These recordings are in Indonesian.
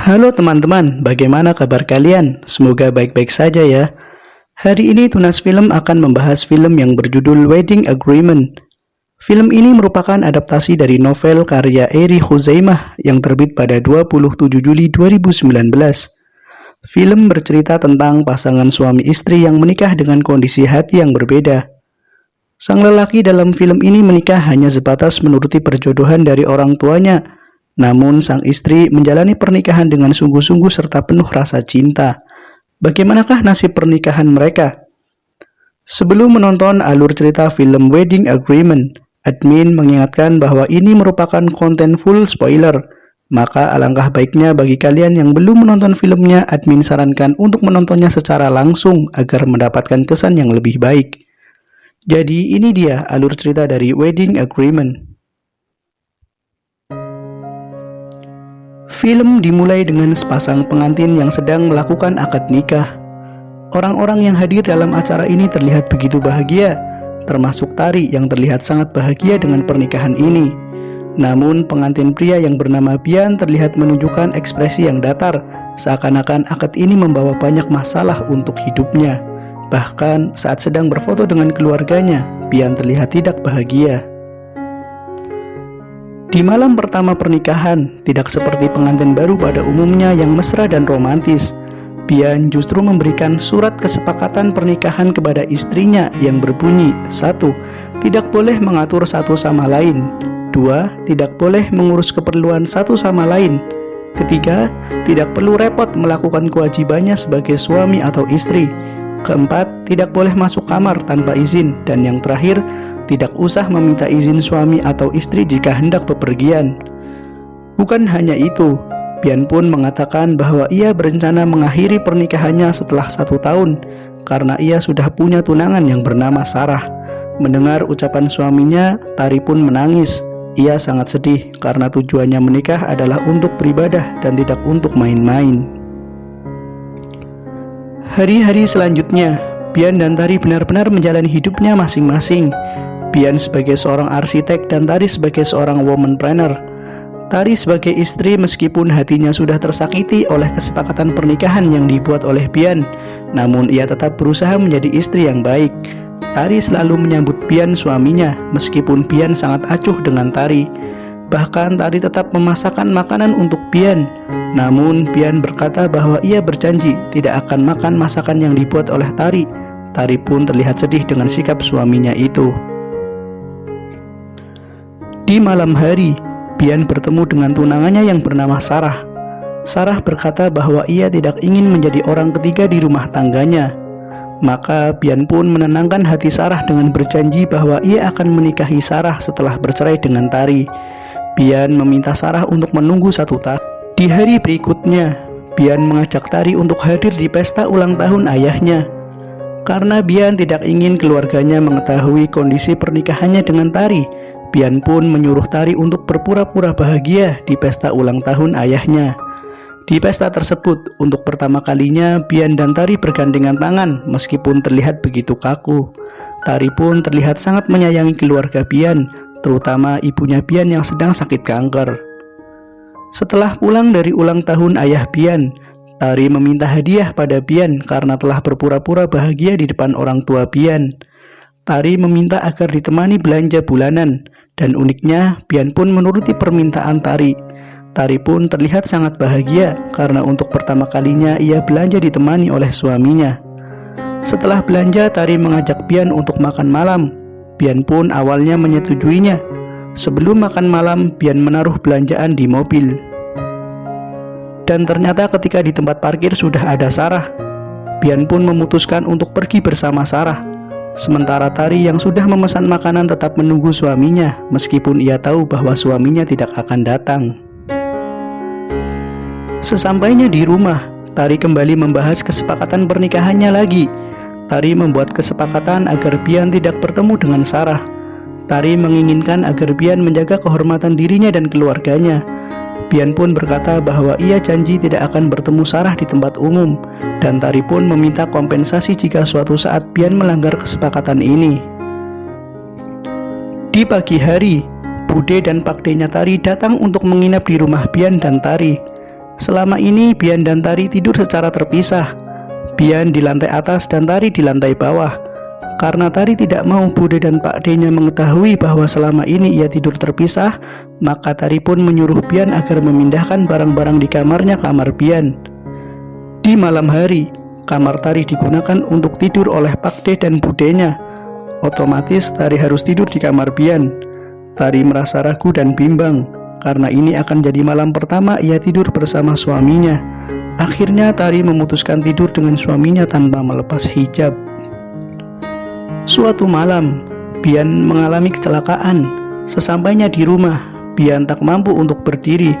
Halo teman-teman, bagaimana kabar kalian? Semoga baik-baik saja ya. Hari ini Tunas Film akan membahas film yang berjudul Wedding Agreement. Film ini merupakan adaptasi dari novel karya Eri Khuzaimah yang terbit pada 27 Juli 2019. Film bercerita tentang pasangan suami istri yang menikah dengan kondisi hati yang berbeda. Sang lelaki dalam film ini menikah hanya sebatas menuruti perjodohan dari orang tuanya. Namun sang istri menjalani pernikahan dengan sungguh-sungguh serta penuh rasa cinta. Bagaimanakah nasib pernikahan mereka? Sebelum menonton alur cerita film Wedding Agreement, admin mengingatkan bahwa ini merupakan konten full spoiler. Maka alangkah baiknya bagi kalian yang belum menonton filmnya, admin sarankan untuk menontonnya secara langsung agar mendapatkan kesan yang lebih baik. Jadi ini dia alur cerita dari Wedding Agreement. Film dimulai dengan sepasang pengantin yang sedang melakukan akad nikah. Orang-orang yang hadir dalam acara ini terlihat begitu bahagia, termasuk Tari yang terlihat sangat bahagia dengan pernikahan ini. Namun pengantin pria yang bernama Bian terlihat menunjukkan ekspresi yang datar, seakan-akan akad ini membawa banyak masalah untuk hidupnya. Bahkan saat sedang berfoto dengan keluarganya, Bian terlihat tidak bahagia. Di malam pertama pernikahan, tidak seperti pengantin baru pada umumnya yang mesra dan romantis. Bian justru memberikan surat kesepakatan pernikahan kepada istrinya yang berbunyi: 1. Tidak boleh mengatur satu sama lain. 2. Tidak boleh mengurus keperluan satu sama lain. 3. Tidak perlu repot melakukan kewajibannya sebagai suami atau istri. 4. Tidak boleh masuk kamar tanpa izin. Dan yang terakhir, tidak usah meminta izin suami atau istri jika hendak bepergian. Bukan hanya itu, Bian pun mengatakan bahwa ia berencana mengakhiri pernikahannya setelah 1 tahun karena ia sudah punya tunangan yang bernama Sarah. Mendengar ucapan suaminya, Tari pun menangis. Ia sangat sedih karena tujuannya menikah adalah untuk beribadah dan tidak untuk main-main. Hari-hari selanjutnya, Bian dan Tari benar-benar menjalani hidupnya masing-masing. Bian sebagai seorang arsitek dan Tari sebagai seorang womanpreneur. Tari sebagai istri meskipun hatinya sudah tersakiti oleh kesepakatan pernikahan yang dibuat oleh Bian, namun ia tetap berusaha menjadi istri yang baik. Tari selalu menyambut Bian suaminya meskipun Bian sangat acuh dengan Tari. Bahkan Tari tetap memasakkan makanan untuk Bian. Namun Bian berkata bahwa ia berjanji tidak akan makan masakan yang dibuat oleh Tari. Tari pun terlihat sedih dengan sikap suaminya itu. Di malam hari, Bian bertemu dengan tunangannya yang bernama Sarah. Sarah berkata bahwa ia tidak ingin menjadi orang ketiga di rumah tangganya. Maka Bian pun menenangkan hati Sarah dengan berjanji bahwa ia akan menikahi Sarah setelah bercerai dengan Tari. Bian meminta Sarah untuk menunggu 1 tahun. Di hari berikutnya, Bian mengajak Tari untuk hadir di pesta ulang tahun ayahnya. Karena Bian tidak ingin keluarganya mengetahui kondisi pernikahannya dengan Tari, Bian pun menyuruh Tari untuk berpura-pura bahagia di pesta ulang tahun ayahnya. Di pesta tersebut, untuk pertama kalinya Bian dan Tari bergandengan tangan meskipun terlihat begitu kaku. Tari pun terlihat sangat menyayangi keluarga Bian, terutama ibunya Bian yang sedang sakit kanker. Setelah pulang dari ulang tahun ayah Bian, Tari meminta hadiah pada Bian karena telah berpura-pura bahagia di depan orang tua Bian. Tari meminta agar ditemani belanja bulanan. Dan uniknya, Bian pun menuruti permintaan Tari. Tari pun terlihat sangat bahagia karena untuk pertama kalinya ia belanja ditemani oleh suaminya. Setelah belanja, Tari mengajak Bian untuk makan malam. Bian pun awalnya menyetujuinya. Sebelum makan malam, Bian menaruh belanjaan di mobil. Dan ternyata ketika di tempat parkir sudah ada Sarah. Bian pun memutuskan untuk pergi bersama Sarah. Sementara Tari yang sudah memesan makanan tetap menunggu suaminya, meskipun ia tahu bahwa suaminya tidak akan datang. Sesampainya di rumah, Tari kembali membahas kesepakatan pernikahannya lagi. Tari membuat kesepakatan agar Bian tidak bertemu dengan Sarah. Tari menginginkan agar Bian menjaga kehormatan dirinya dan keluarganya. Bian pun berkata bahwa ia janji tidak akan bertemu Sarah di tempat umum, dan Tari pun meminta kompensasi jika suatu saat Bian melanggar kesepakatan ini. Di pagi hari, Bude dan Pakdenya Tari datang untuk menginap di rumah Bian dan Tari. Selama ini Bian dan Tari tidur secara terpisah. Bian di lantai atas dan Tari di lantai bawah. Karena Tari tidak mau Bude dan Pak D-nya mengetahui bahwa selama ini ia tidur terpisah, maka Tari pun menyuruh Bian agar memindahkan barang-barang di kamarnya ke kamar Bian. Di malam hari, kamar Tari digunakan untuk tidur oleh Pak D dan Bude-nya. Otomatis Tari harus tidur di kamar Bian. Tari merasa ragu dan bimbang, karena ini akan jadi malam pertama ia tidur bersama suaminya. Akhirnya Tari memutuskan tidur dengan suaminya tanpa melepas hijab. Suatu malam, Bian mengalami kecelakaan. Sesampainya di rumah, Bian tak mampu untuk berdiri.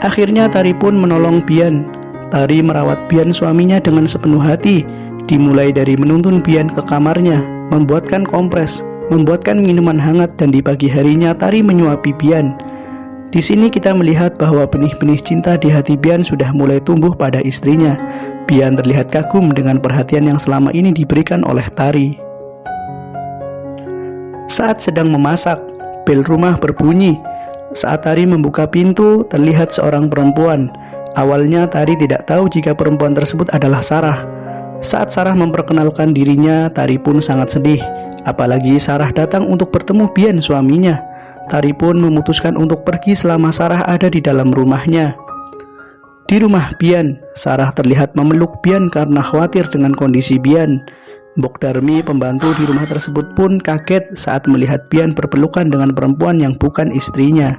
Akhirnya Tari pun menolong Bian. Tari merawat Bian suaminya dengan sepenuh hati, dimulai dari menuntun Bian ke kamarnya, membuatkan kompres, membuatkan minuman hangat, dan di pagi harinya Tari menyuapi Bian. Di sini kita melihat bahwa benih-benih cinta di hati Bian sudah mulai tumbuh pada istrinya. Bian terlihat kagum dengan perhatian yang selama ini diberikan oleh Tari. Saat sedang memasak, bel rumah berbunyi. Saat Tari membuka pintu, terlihat seorang perempuan. Awalnya Tari tidak tahu jika perempuan tersebut adalah Sarah. Saat Sarah memperkenalkan dirinya, Tari pun sangat sedih. Apalagi Sarah datang untuk bertemu Bian suaminya. Tari pun memutuskan untuk pergi selama Sarah ada di dalam rumahnya. Di rumah Bian, Sarah terlihat memeluk Bian karena khawatir dengan kondisi Bian. Mbok Darmi, pembantu di rumah tersebut, pun kaget saat melihat Bian berpelukan dengan perempuan yang bukan istrinya.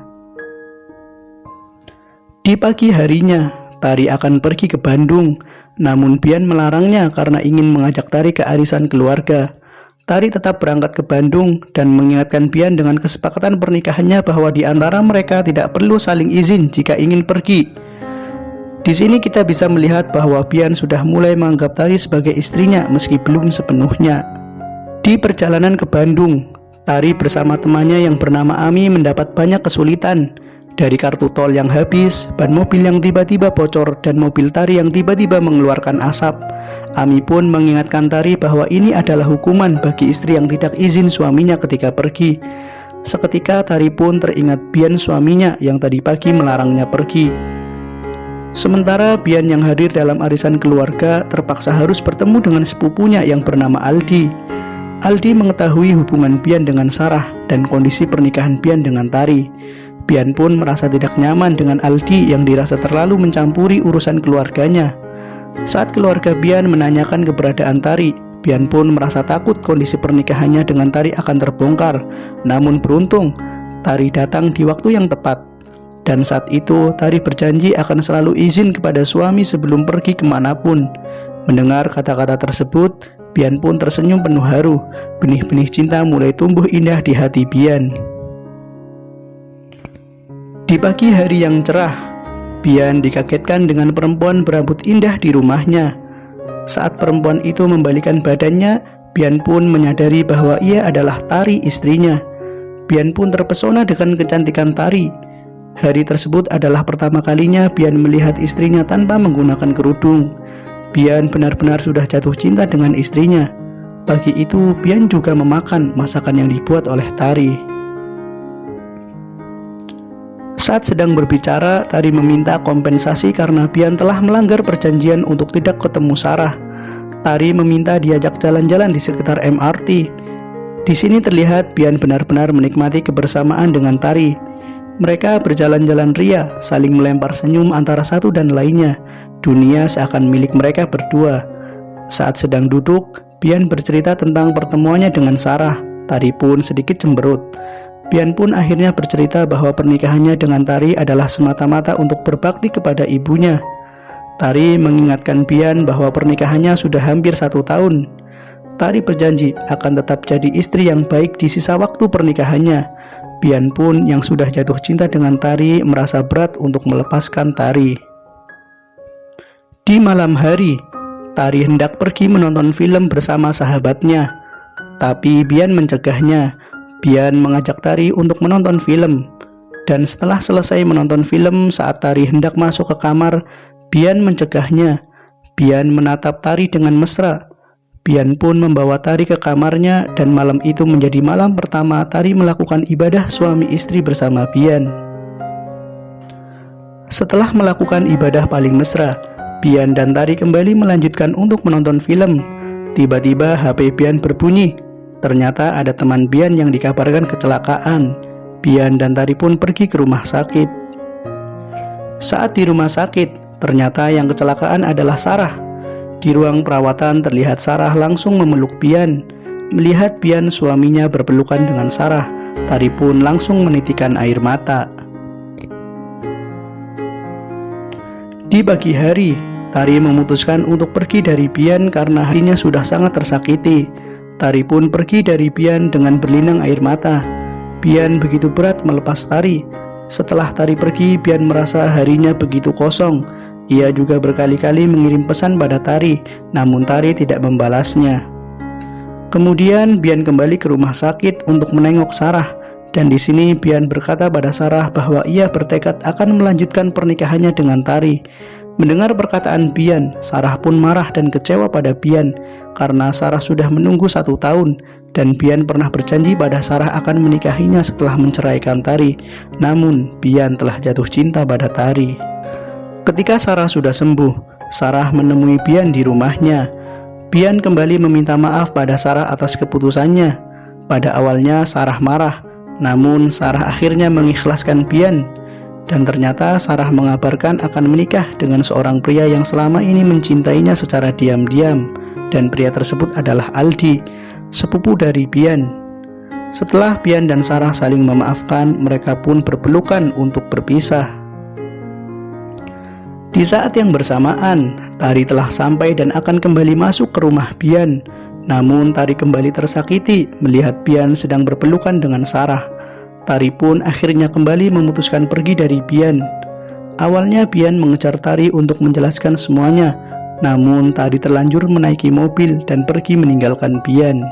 Di pagi harinya, Tari akan pergi ke Bandung, namun Bian melarangnya karena ingin mengajak Tari ke arisan keluarga. Tari tetap berangkat ke Bandung dan mengingatkan Bian dengan kesepakatan pernikahannya bahwa di antara mereka tidak perlu saling izin jika ingin pergi. Di sini kita bisa melihat bahwa Bian sudah mulai menganggap Tari sebagai istrinya meski belum sepenuhnya. Di perjalanan ke Bandung, Tari bersama temannya yang bernama Ami mendapat banyak kesulitan. Dari kartu tol yang habis, ban mobil yang tiba-tiba bocor, dan mobil Tari yang tiba-tiba mengeluarkan asap. Ami pun mengingatkan Tari bahwa ini adalah hukuman bagi istri yang tidak izin suaminya ketika pergi. Seketika Tari pun teringat Bian suaminya yang tadi pagi melarangnya pergi. Sementara Bian yang hadir dalam arisan keluarga terpaksa harus bertemu dengan sepupunya yang bernama Aldi. Aldi mengetahui hubungan Bian dengan Sarah dan kondisi pernikahan Bian dengan Tari. Bian pun merasa tidak nyaman dengan Aldi yang dirasa terlalu mencampuri urusan keluarganya. Saat keluarga Bian menanyakan keberadaan Tari, Bian pun merasa takut kondisi pernikahannya dengan Tari akan terbongkar. Namun beruntung, Tari datang di waktu yang tepat. Dan saat itu, Tari berjanji akan selalu izin kepada suami sebelum pergi kemanapun. Mendengar kata-kata tersebut, Bian pun tersenyum penuh haru. Benih-benih cinta mulai tumbuh indah di hati Bian. Di pagi hari yang cerah, Bian dikagetkan dengan perempuan berambut indah di rumahnya. Saat perempuan itu membalikan badannya, Bian pun menyadari bahwa ia adalah Tari, istrinya. Bian pun terpesona dengan kecantikan Tari. Hari tersebut adalah pertama kalinya Bian melihat istrinya tanpa menggunakan kerudung. Bian benar-benar sudah jatuh cinta dengan istrinya. Pagi itu, Bian juga memakan masakan yang dibuat oleh Tari. Saat sedang berbicara, Tari meminta kompensasi karena Bian telah melanggar perjanjian untuk tidak ketemu Sarah. Tari meminta diajak jalan-jalan di sekitar MRT. Di sini terlihat Bian benar-benar menikmati kebersamaan dengan Tari. Mereka berjalan-jalan ria, saling melempar senyum antara satu dan lainnya. Dunia seakan milik mereka berdua. Saat sedang duduk, Bian bercerita tentang pertemuannya dengan Sarah. Tari pun sedikit cemberut. Bian pun akhirnya bercerita bahwa pernikahannya dengan Tari adalah semata-mata untuk berbakti kepada ibunya. Tari mengingatkan Bian bahwa pernikahannya sudah hampir 1 tahun. Tari berjanji akan tetap jadi istri yang baik di sisa waktu pernikahannya. Bian pun yang sudah jatuh cinta dengan Tari merasa berat untuk melepaskan Tari. Di malam hari, Tari hendak pergi menonton film bersama sahabatnya. Tapi Bian mencegahnya. Bian mengajak Tari untuk menonton film. Dan setelah selesai menonton film, saat Tari hendak masuk ke kamar, Bian mencegahnya. Bian menatap Tari dengan mesra. Bian pun membawa Tari ke kamarnya dan malam itu menjadi malam pertama Tari melakukan ibadah suami istri bersama Bian. Setelah melakukan ibadah paling mesra, Bian dan Tari kembali melanjutkan untuk menonton film. Tiba-tiba HP Bian berbunyi. Ternyata ada teman Bian yang dikabarkan kecelakaan. Bian dan Tari pun pergi ke rumah sakit. Saat di rumah sakit, ternyata yang kecelakaan adalah Sarah. Di ruang perawatan terlihat Sarah langsung memeluk Bian. Melihat Bian suaminya berpelukan dengan Sarah, Tari pun langsung menitikkan air mata. Di pagi hari, Tari memutuskan untuk pergi dari Bian karena hatinya sudah sangat tersakiti. Tari pun pergi dari Bian dengan berlinang air mata. Bian begitu berat melepas Tari. Setelah Tari pergi, Bian merasa harinya begitu kosong. Ia juga berkali-kali mengirim pesan pada Tari, namun Tari tidak membalasnya. Kemudian Bian kembali ke rumah sakit untuk menengok Sarah. Dan di sini Bian berkata pada Sarah bahwa ia bertekad akan melanjutkan pernikahannya dengan Tari. Mendengar perkataan Bian, Sarah pun marah dan kecewa pada Bian karena Sarah sudah menunggu 1 tahun dan Bian pernah berjanji pada Sarah akan menikahinya setelah menceraikan Tari. Namun Bian telah jatuh cinta pada Tari. Ketika Sarah sudah sembuh, Sarah menemui Bian di rumahnya. Bian kembali meminta maaf pada Sarah atas keputusannya. Pada awalnya Sarah marah, namun Sarah akhirnya mengikhlaskan Bian. Dan ternyata Sarah mengabarkan akan menikah dengan seorang pria yang selama ini mencintainya secara diam-diam. Dan pria tersebut adalah Aldi, sepupu dari Bian. Setelah Bian dan Sarah saling memaafkan, mereka pun berpelukan untuk berpisah. Di saat yang bersamaan, Tari telah sampai dan akan kembali masuk ke rumah Bian. Namun Tari kembali tersakiti melihat Bian sedang berpelukan dengan Sarah. Tari pun akhirnya kembali memutuskan pergi dari Bian. Awalnya Bian mengejar Tari untuk menjelaskan semuanya, namun Tari terlanjur menaiki mobil dan pergi meninggalkan Bian.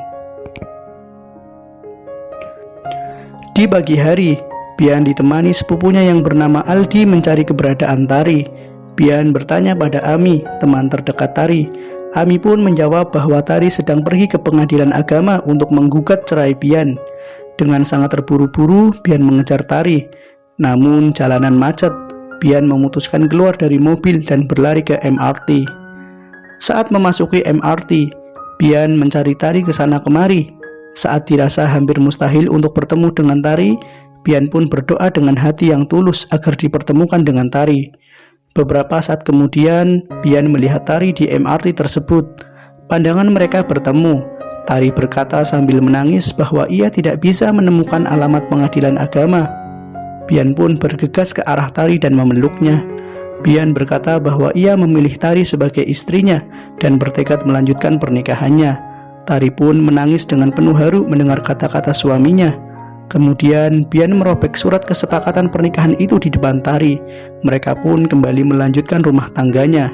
Di pagi hari, Bian ditemani sepupunya yang bernama Aldi mencari keberadaan Tari. Bian bertanya pada Ami, teman terdekat Tari. Ami pun menjawab bahwa Tari sedang pergi ke pengadilan agama untuk menggugat cerai Bian. Dengan sangat terburu-buru, Bian mengejar Tari. Namun jalanan macet, Bian memutuskan keluar dari mobil dan berlari ke MRT. Saat memasuki MRT, Bian mencari Tari ke sana kemari. Saat dirasa hampir mustahil untuk bertemu dengan Tari, Bian pun berdoa dengan hati yang tulus agar dipertemukan dengan Tari. Beberapa saat kemudian, Bian melihat Tari di MRT tersebut. Pandangan mereka bertemu. Tari berkata sambil menangis bahwa ia tidak bisa menemukan alamat pengadilan agama. Bian pun bergegas ke arah Tari dan memeluknya. Bian berkata bahwa ia memilih Tari sebagai istrinya dan bertekad melanjutkan pernikahannya. Tari pun menangis dengan penuh haru mendengar kata-kata suaminya. Kemudian Bian merobek surat kesepakatan pernikahan itu di depan Tari. Mereka pun kembali melanjutkan rumah tangganya.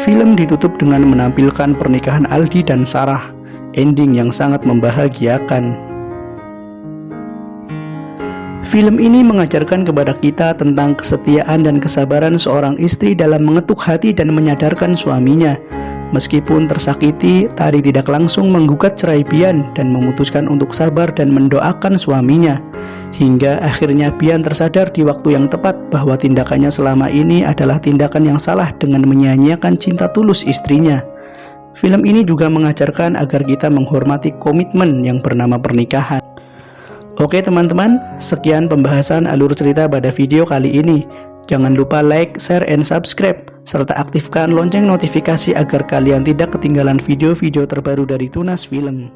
Film ditutup dengan menampilkan pernikahan Aldi dan Sarah, ending yang sangat membahagiakan. Film ini mengajarkan kepada kita tentang kesetiaan dan kesabaran seorang istri dalam mengetuk hati dan menyadarkan suaminya. Meskipun tersakiti, Tari tidak langsung menggugat cerai Bian dan memutuskan untuk sabar dan mendoakan suaminya. Hingga akhirnya Bian tersadar di waktu yang tepat bahwa tindakannya selama ini adalah tindakan yang salah dengan menyia-nyiakan cinta tulus istrinya. Film ini juga mengajarkan agar kita menghormati komitmen yang bernama pernikahan. Oke teman-teman, sekian pembahasan alur cerita pada video kali ini. Jangan lupa like, share, and subscribe, serta aktifkan lonceng notifikasi agar kalian tidak ketinggalan video-video terbaru dari Tunas Film.